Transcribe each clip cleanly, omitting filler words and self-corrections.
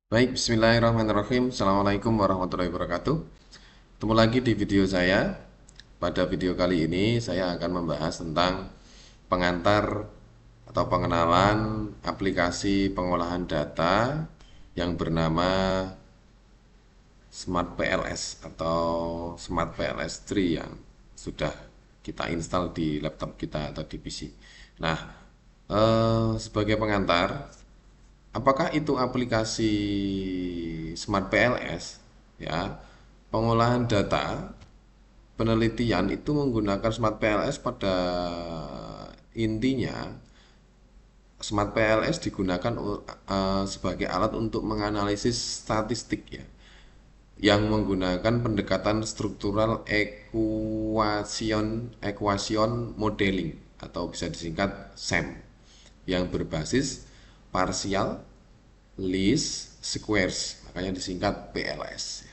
Baik, bismillahirrahmanirrahim. Assalamualaikum warahmatullahi wabarakatuh. Ketemu lagi di video saya. Pada video kali ini saya akan membahas tentang pengantar atau pengenalan aplikasi pengolahan data yang bernama Smart PLS atau Smart PLS 3 yang sudah kita install di laptop kita atau di PC. Nah, sebagai pengantar, apakah itu aplikasi Smart PLS? Ya, pengolahan data penelitian itu menggunakan Smart PLS. Pada intinya, Smart PLS digunakan sebagai alat untuk menganalisis statistik, ya, yang menggunakan pendekatan struktural equation modeling atau bisa disingkat SEM, yang berbasis partial least squares, makanya disingkat PLS.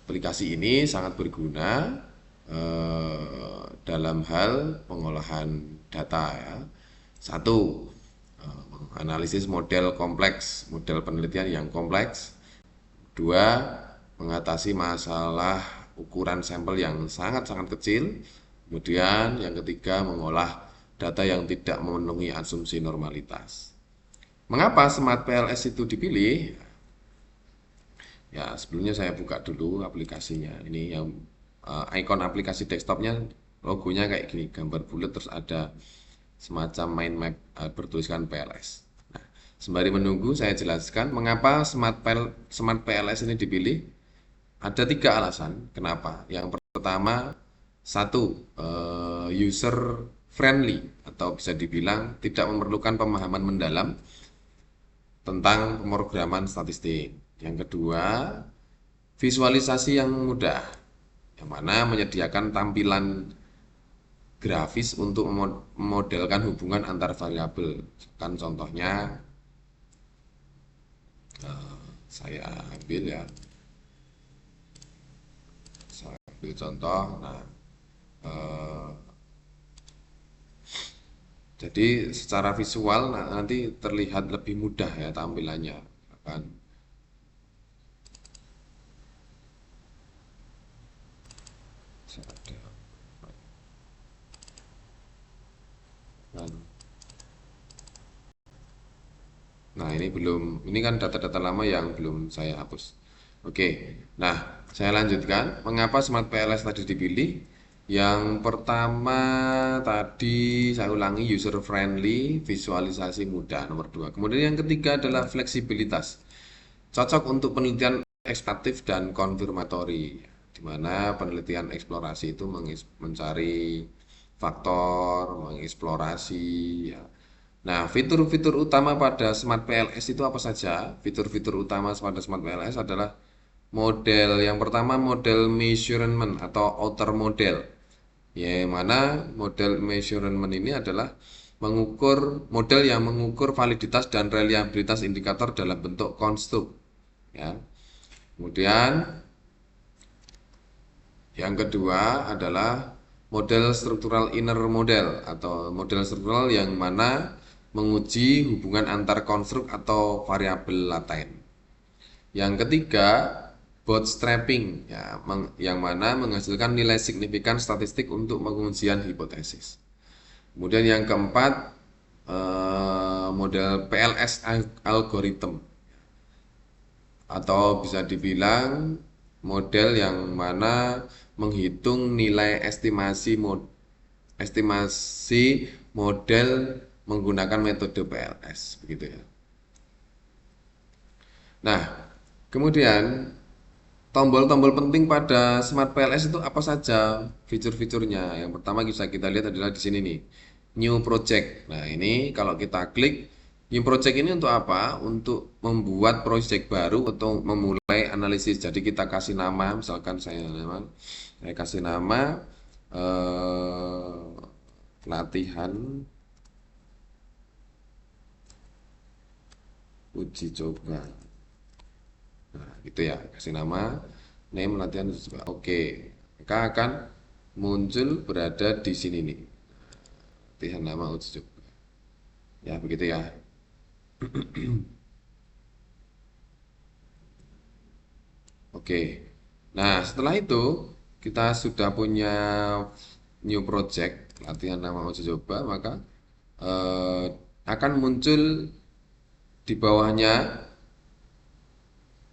Aplikasi ini sangat berguna dalam hal pengolahan data, ya. Satu, analisis model kompleks, model penelitian yang kompleks. Dua, mengatasi masalah ukuran sampel yang sangat-sangat kecil. Kemudian yang ketiga, mengolah data yang tidak memenuhi asumsi normalitas. Mengapa Smart PLS itu dipilih? Ya, sebelumnya saya buka dulu aplikasinya. Ini yang ikon aplikasi desktopnya, logonya kayak gini, gambar bulat terus ada semacam mind map bertuliskan PLS. Nah, sembari menunggu saya jelaskan mengapa Smart PLS ini dipilih. Ada tiga alasan kenapa. Yang pertama, satu, user friendly atau bisa dibilang tidak memerlukan pemahaman mendalam tentang pemrograman statistik. Yang kedua, visualisasi yang mudah, yang mana menyediakan tampilan grafis untuk memodelkan hubungan antar variabel. Kan contohnya saya ambil, ya, saya ambil contoh. Nah, eh, jadi secara visual nanti terlihat lebih mudah, ya, tampilannya. Kan, kan. Nah, ini kan data-data lama yang belum saya hapus. Oke, nah, saya lanjutkan. Mengapa Smart PLS tadi dipilih? Yang pertama tadi saya ulangi, user friendly, visualisasi mudah, nomor dua. Kemudian yang ketiga adalah fleksibilitas. Cocok untuk penelitian eksploratif dan konfirmatori, di mana penelitian eksplorasi itu mencari faktor, mengeksplorasi, ya. Nah, fitur-fitur utama pada Smart PLS itu apa saja? Fitur-fitur utama pada Smart PLS adalah model. Yang pertama, model measurement atau outer model. Yang mana model measurement ini adalah model yang mengukur validitas dan reliabilitas indikator dalam bentuk konstruk, ya. Kemudian yang kedua adalah model struktural inner model atau model struktural yang mana menguji hubungan antar konstruk atau variabel laten. Yang ketiga, bootstrapping, ya, yang mana menghasilkan nilai signifikan statistik untuk pengujian hipotesis. Kemudian yang keempat, model PLS algorithm atau bisa dibilang model yang mana menghitung nilai estimasi model menggunakan metode PLS, begitu, ya. Nah, kemudian tombol-tombol penting pada Smart PLS itu apa saja fitur-fiturnya? Yang pertama bisa kita lihat adalah di sini nih, New Project. Nah, ini kalau kita klik New Project ini untuk apa? Untuk membuat project baru atau memulai analisis. Jadi kita kasih nama, misalkan saya kasih nama latihan uji coba. Nah, gitu, ya, kasih nama name latihan uji coba. Oke, maka akan muncul berada di sini nih, latihan nama uji coba. Ya, begitu, ya. Oke. Nah, setelah itu kita sudah punya new project latihan nama uji coba, maka eh, akan muncul di bawahnya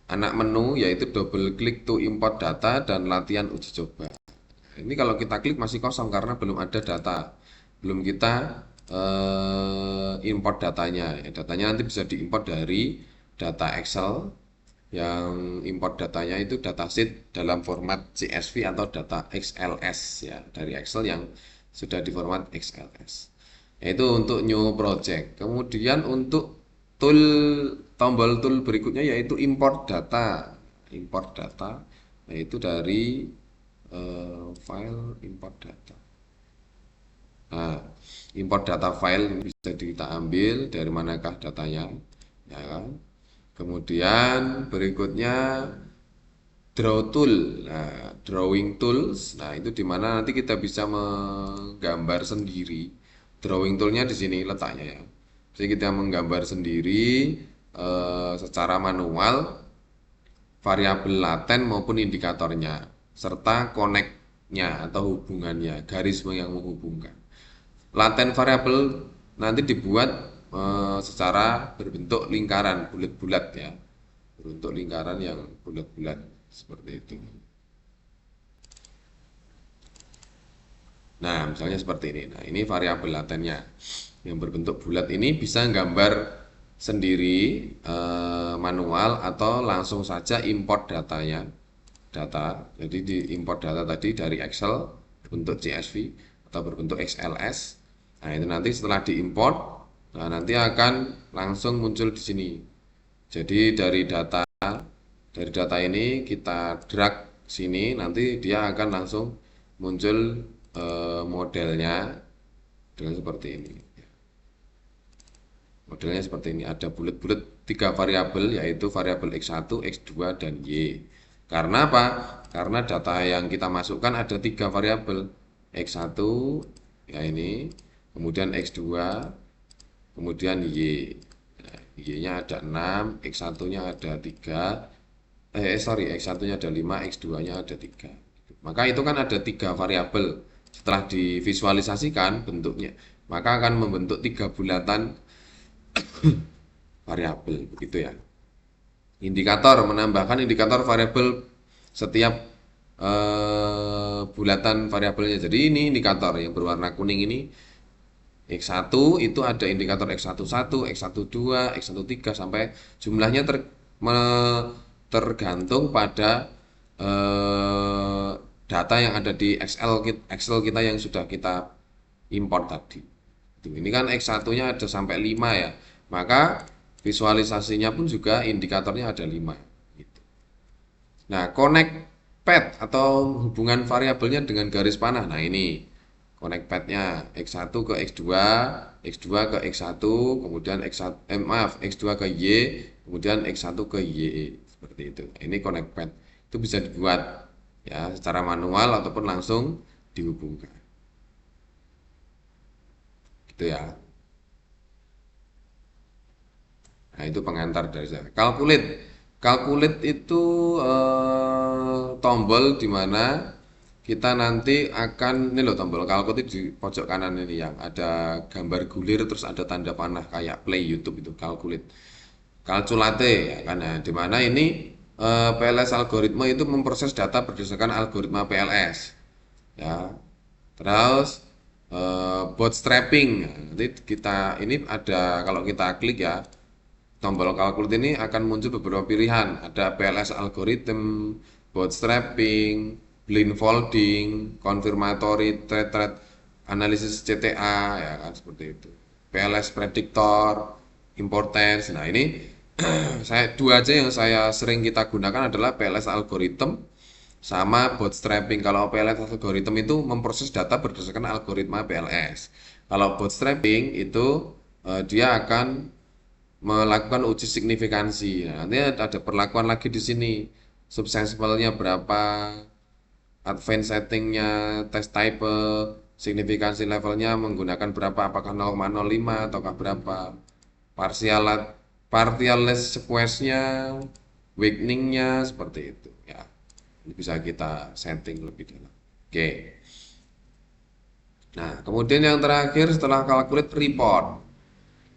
anak menu yaitu double klik to import data dan latihan uji coba. Ini kalau kita klik masih kosong karena belum ada data, belum kita import datanya. Datanya nanti bisa diimport dari data Excel yang import datanya itu datasheet dalam format CSV atau data XLS ya, dari Excel yang sudah di format XLS. Itu untuk new project. Kemudian untuk tool tombol tool berikutnya yaitu import data. Import data yaitu dari file import data. Nah, import data file ini bisa kita ambil dari manakah datanya, ya kan? Kemudian berikutnya draw tool. Nah, drawing tools. Nah, itu di mana nanti kita bisa menggambar sendiri. Drawing toolnya di sini letaknya ya. Jadi kita menggambar sendiri secara manual variabel laten maupun indikatornya serta connect-nya atau hubungannya, garis yang menghubungkan. Laten variabel nanti dibuat secara berbentuk lingkaran bulat-bulat ya, berbentuk lingkaran yang bulat-bulat seperti itu. Nah, misalnya seperti ini. Nah, ini variabel latennya yang berbentuk bulat ini bisa gambar sendiri manual atau langsung saja import datanya. Data, jadi diimport data tadi dari Excel bentuk CSV atau berbentuk XLS. Nah, itu nanti setelah diimport, nah nanti akan langsung muncul di sini. Jadi dari data ini kita drag sini, nanti dia akan langsung muncul modelnya dengan seperti ini. Modelnya seperti ini, ada bulat-bulat 3 variabel yaitu variabel X1, X2, dan Y. Karena apa? Karena data yang kita masukkan ada 3 variabel. X1 ya ini, kemudian X2, kemudian Y. Nah, Y-nya ada 6, X1-nya ada 3, X1-nya ada 5, X2-nya ada 3. Maka itu kan ada 3 variabel. Setelah divisualisasikan bentuknya, maka akan membentuk 3 bulatan variabel begitu ya. Indikator menambahkan indikator variabel setiap bulatan variabelnya. Jadi ini indikator yang berwarna kuning ini X1 itu ada indikator X11, X12, X13 sampai jumlahnya tergantung pada data yang ada di Excel kita yang sudah kita import tadi. Ini kan X1-nya ada sampai 5 ya. Maka visualisasinya pun juga indikatornya ada 5 gitu. Nah, connect path atau hubungan variabelnya dengan garis panah. Nah, ini connect path-nya X1 ke X2, X2 ke X1, kemudian X2 ke Y, kemudian X1 ke Y seperti itu. Nah, ini connect path. Itu bisa dibuat ya secara manual ataupun langsung dihubungkan. Gitu ya. Nah, itu pengantar dari saya. Calculate. Calculate itu tombol di mana kita nanti akan, ini loh tombol calculate di pojok kanan ini yang ada gambar gulir terus ada tanda panah kayak play YouTube itu calculate. Calculate ya kan. Nah, di mana ini PLS algoritma itu memproses data berdasarkan algoritma PLS. Ya. Terus bootstrapping. Nanti kita ini ada kalau kita klik ya tombol calculate ini akan muncul beberapa pilihan. Ada PLS algorithm, bootstrapping, blindfolding, confirmatory thread analysis CTA ya kan seperti itu. PLS predictor, importance. Nah, ini dua aja yang saya sering kita gunakan adalah PLS algorithm sama bootstrapping. Kalau PLS algorithm itu memproses data berdasarkan algoritma PLS. Kalau bootstrapping itu dia akan melakukan uji signifikansi. Nah, nanti ada perlakuan lagi di sini. Subsample-nya berapa, advanced settingnya, test type, signifikansi levelnya menggunakan berapa, apakah 0,05 ataukah berapa, partial partial sequence-nya, weakening-nya seperti itu ya. bisa kita setting lebih dalam. Oke. Nah, kemudian yang terakhir setelah calculate report,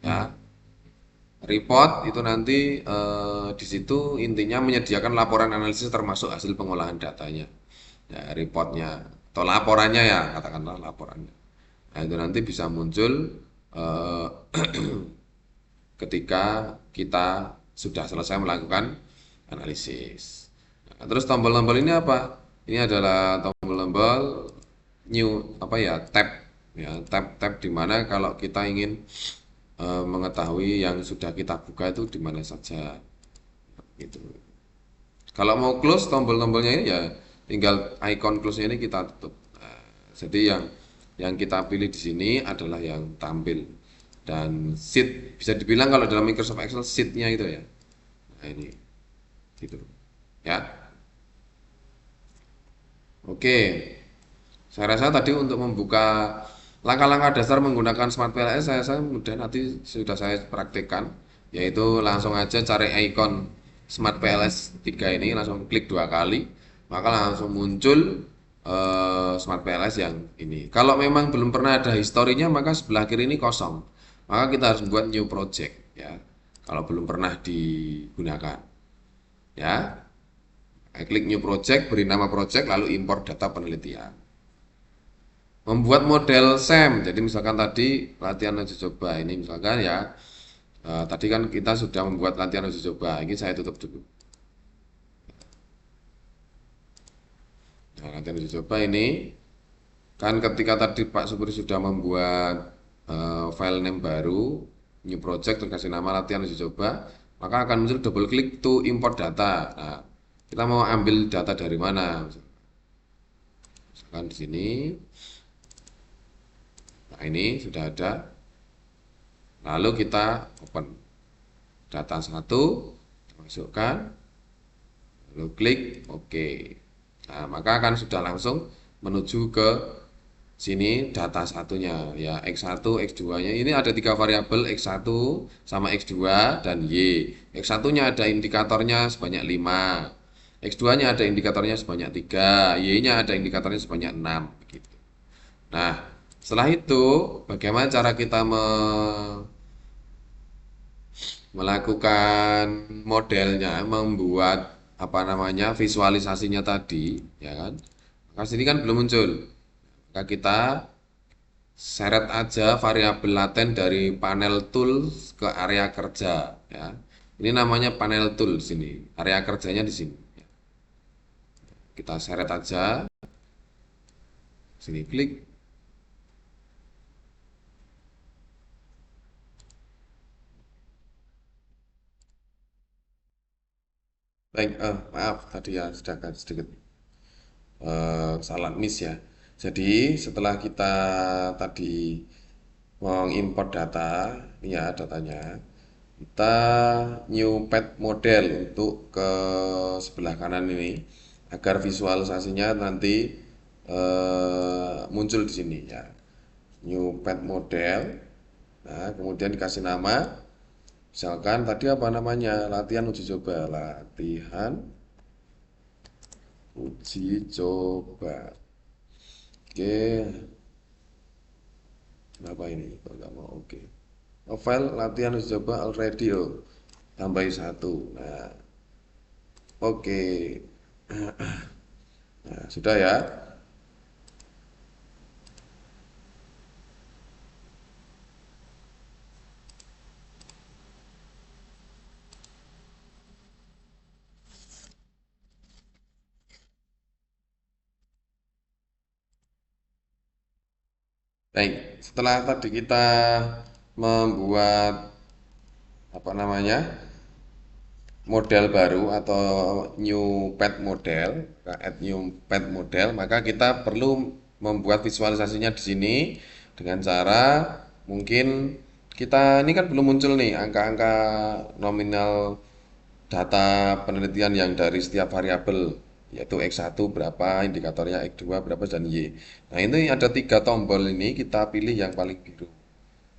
ya. Report itu nanti di situ intinya menyediakan laporan analisis termasuk hasil pengolahan datanya. Ya, reportnya atau laporannya ya, katakanlah laporannya. Nah, itu nanti bisa muncul eh, ketika kita sudah selesai melakukan analisis. Nah, terus tombol-tombol ini apa? Ini adalah tombol-tombol new apa ya, tab di mana kalau kita ingin mengetahui yang sudah kita buka itu di mana saja gitu. Kalau mau close tombol-tombolnya ini ya tinggal icon close-nya ini kita tutup. Nah, jadi yang kita pilih di sini adalah yang tampil dan sheet bisa dibilang kalau dalam Microsoft Excel sheet-nya itu ya. Nah, ini gitu. Ya. Oke. Saya rasa tadi untuk membuka langkah-langkah dasar menggunakan Smart PLS saya mudah nanti sudah saya praktekkan, yaitu langsung aja cari icon Smart PLS 3 ini, langsung klik 2 kali, maka langsung muncul Smart PLS yang ini. Kalau memang belum pernah ada historinya, maka sebelah kiri ini kosong. Maka kita harus membuat new project ya. Kalau belum pernah digunakan. Ya. Klik new project, beri nama project lalu import data penelitian. Membuat model SEM. Jadi misalkan tadi latihan uji coba ini misalkan ya, tadi kan kita sudah membuat latihan uji coba. Ini saya tutup dulu. Nah, latihan uji coba ini kan ketika tadi Pak Supri sudah membuat file name baru, new project terus kasih nama latihan uji coba, maka akan muncul double klik to import data. Nah, kita mau ambil data dari mana? Misalkan di sini. Nah, ini sudah ada. Lalu kita open data 1, masukkan, lalu klik OK. Nah, maka akan sudah langsung menuju ke sini data satunya ya, X1, X2-nya. Ini ada 3 variabel, X1 sama X2 dan Y. X1-nya ada indikatornya sebanyak 5. X2-nya ada indikatornya sebanyak 3, Y-nya ada indikatornya sebanyak 6 begitu. Nah, setelah itu bagaimana cara kita melakukan modelnya, membuat apa namanya visualisasinya tadi, ya kan? Maka sini kan belum muncul. Maka kita seret aja variabel laten dari panel tool ke area kerja, ya. Ini namanya panel tool sini. Area kerjanya di sini. Kita seret aja. Sini klik. Baik, maaf tadi ya sudah agak sedikit salah miss ya. Jadi setelah kita tadi mengimport data, ini ya datanya, kita new pad model untuk ke sebelah kanan ini agar visualisasinya nanti muncul di sini ya. New pad model. Nah, kemudian dikasih nama. Misalkan tadi apa namanya? Latihan uji coba, latihan uji coba. Oke, kenapa ini? Kok nggak mau? Oke. Oh, file latihan uji coba already oh. Tambahi 1. Nah, oke. Nah, sudah ya. Baik, setelah tadi kita membuat apa namanya? Model baru atau new pad model, add new pad model, maka kita perlu membuat visualisasinya di sini dengan cara mungkin kita ini kan belum muncul nih angka-angka nominal data penelitian yang dari setiap variabel yaitu X1 berapa, indikatornya X2 berapa dan Y. Nah, ini ada 3 tombol ini kita pilih yang paling biru,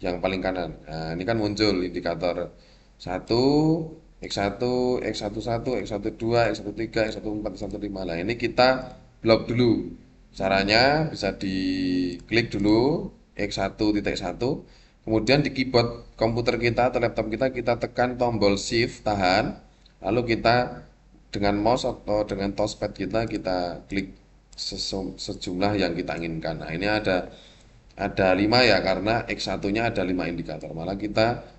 yang paling kanan. Nah, ini kan muncul indikator 1, X1, X11, X12, X13, X14, X15. Nah, ini kita blok dulu. Caranya bisa diklik dulu X1.1. Kemudian di keyboard komputer kita atau laptop kita tekan tombol Shift, tahan. Lalu kita dengan mouse atau dengan touchpad kita klik sejumlah yang kita inginkan. Nah, ini ada 5 ya karena X1-nya ada 5 indikator. Malah kita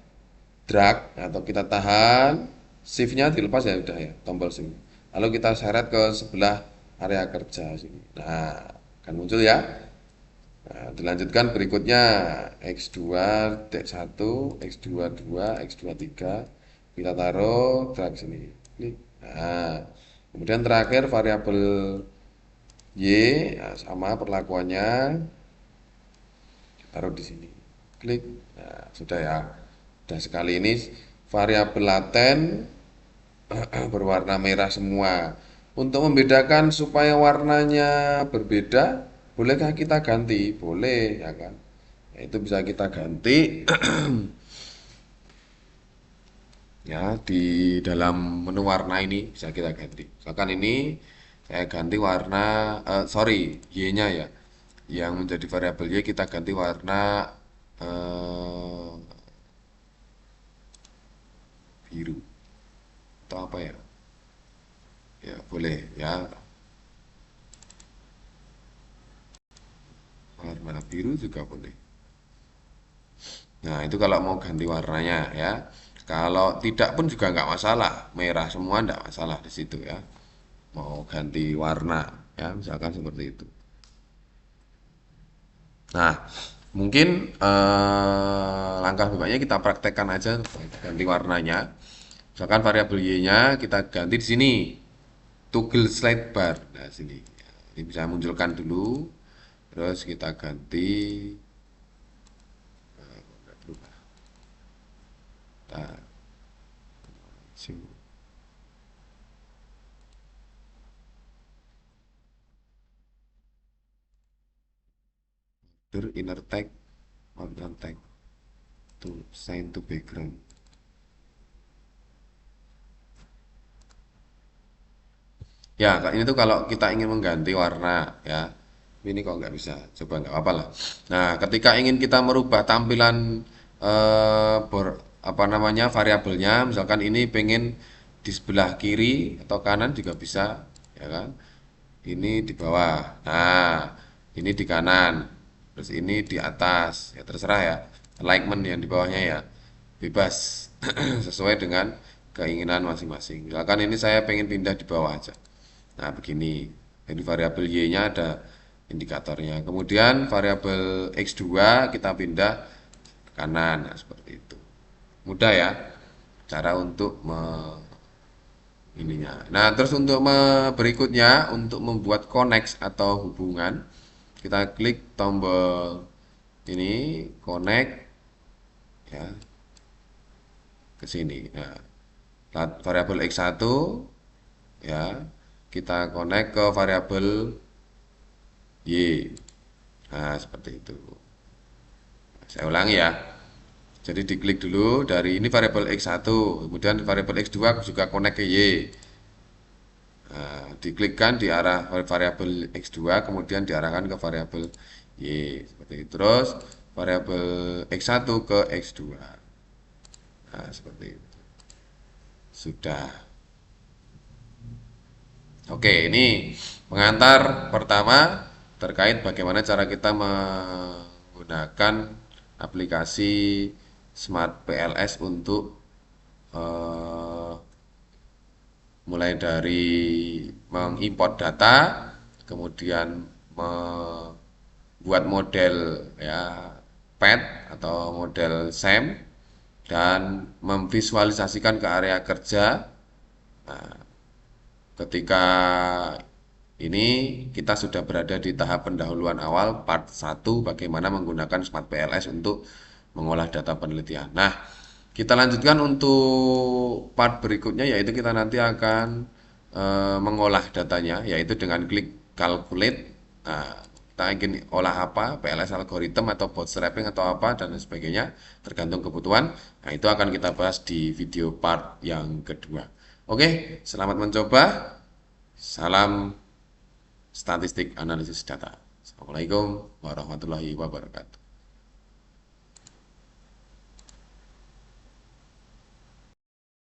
drag atau kita tahan, shift-nya dilepas ya udah ya, tombol shift. Lalu kita seret ke sebelah area kerja sini. Nah, akan muncul ya. Nah, dilanjutkan berikutnya X2, T1, X22, X23. Kita taruh drag sini. Klik. Nah, kemudian terakhir variabel Y, ya, sama perlakuannya taruh di sini. Klik. Nah, sudah ya. Sudah sekali ini variabel laten berwarna merah semua. Untuk membedakan supaya warnanya berbeda, bolehkah kita ganti? Boleh, ya kan? Nah, itu bisa kita ganti ya di dalam menu warna ini bisa kita ganti. Misalkan ini saya ganti warna, sorry, Y-nya ya. Yang menjadi variabel Y kita ganti warna biru atau apa ya? Ya boleh ya, warna biru juga boleh. Nah itu kalau mau ganti warnanya ya. Kalau tidak pun juga nggak masalah, merah semua nggak masalah di situ ya. Mau ganti warna ya, misalkan seperti itu. Nah mungkin langkah berikutnya kita praktekkan aja ganti warnanya. Misalkan variabel y-nya kita ganti di sini, toggle slide bar. Nah sini, ini bisa munculkan dulu. Terus kita ganti. Nah, inner tag, outer tag, to sign to background. Ya, ini tuh kalau kita ingin mengganti warna ya. Ini kok nggak bisa. Coba nggak apa-apa lah. Nah, ketika ingin kita merubah tampilan apa namanya variabelnya, misalkan ini pengen di sebelah kiri atau kanan juga bisa, ya kan? Ini di bawah. Nah, ini di kanan. Terus ini di atas. Ya terserah ya. Alignment yang di bawahnya ya. Bebas sesuai dengan keinginan masing-masing. Misalkan ini saya pengen pindah di bawah aja. Nah, begini. Ini variabel Y-nya ada indikatornya. Kemudian variabel X2 kita pindah ke kanan. Nah, seperti itu. Mudah ya cara untuk ininya. Nah, terus untuk berikutnya untuk membuat connect atau hubungan, kita klik tombol ini connect ya ke sini. Nah, variabel X1 ya kita connect ke variabel Y. Nah, seperti itu. Saya ulangi ya. Jadi diklik dulu dari ini variabel X1, kemudian variabel X2 juga connect ke Y. Nah, diklikkan di arah variabel X2, kemudian diarahkan ke variabel Y. Seperti itu. Terus variabel X1 ke X2. Nah, seperti itu. Sudah. Oke, ini pengantar pertama terkait bagaimana cara kita menggunakan aplikasi Smart PLS untuk eh, mulai dari mengimport data, kemudian membuat model ya PET atau model SEM dan memvisualisasikan ke area kerja. Nah, ketika ini kita sudah berada di tahap pendahuluan awal part 1 bagaimana menggunakan Smart PLS untuk mengolah data penelitian. Nah, kita lanjutkan untuk part berikutnya yaitu kita nanti akan mengolah datanya yaitu dengan klik calculate. Nah, kita ingin olah apa, PLS algorithm atau bootstrapping atau apa dan lain sebagainya, tergantung kebutuhan. Nah, itu akan kita bahas di video part yang kedua. Oke, selamat mencoba. Salam statistik analisis data. Assalamualaikum warahmatullahi wabarakatuh.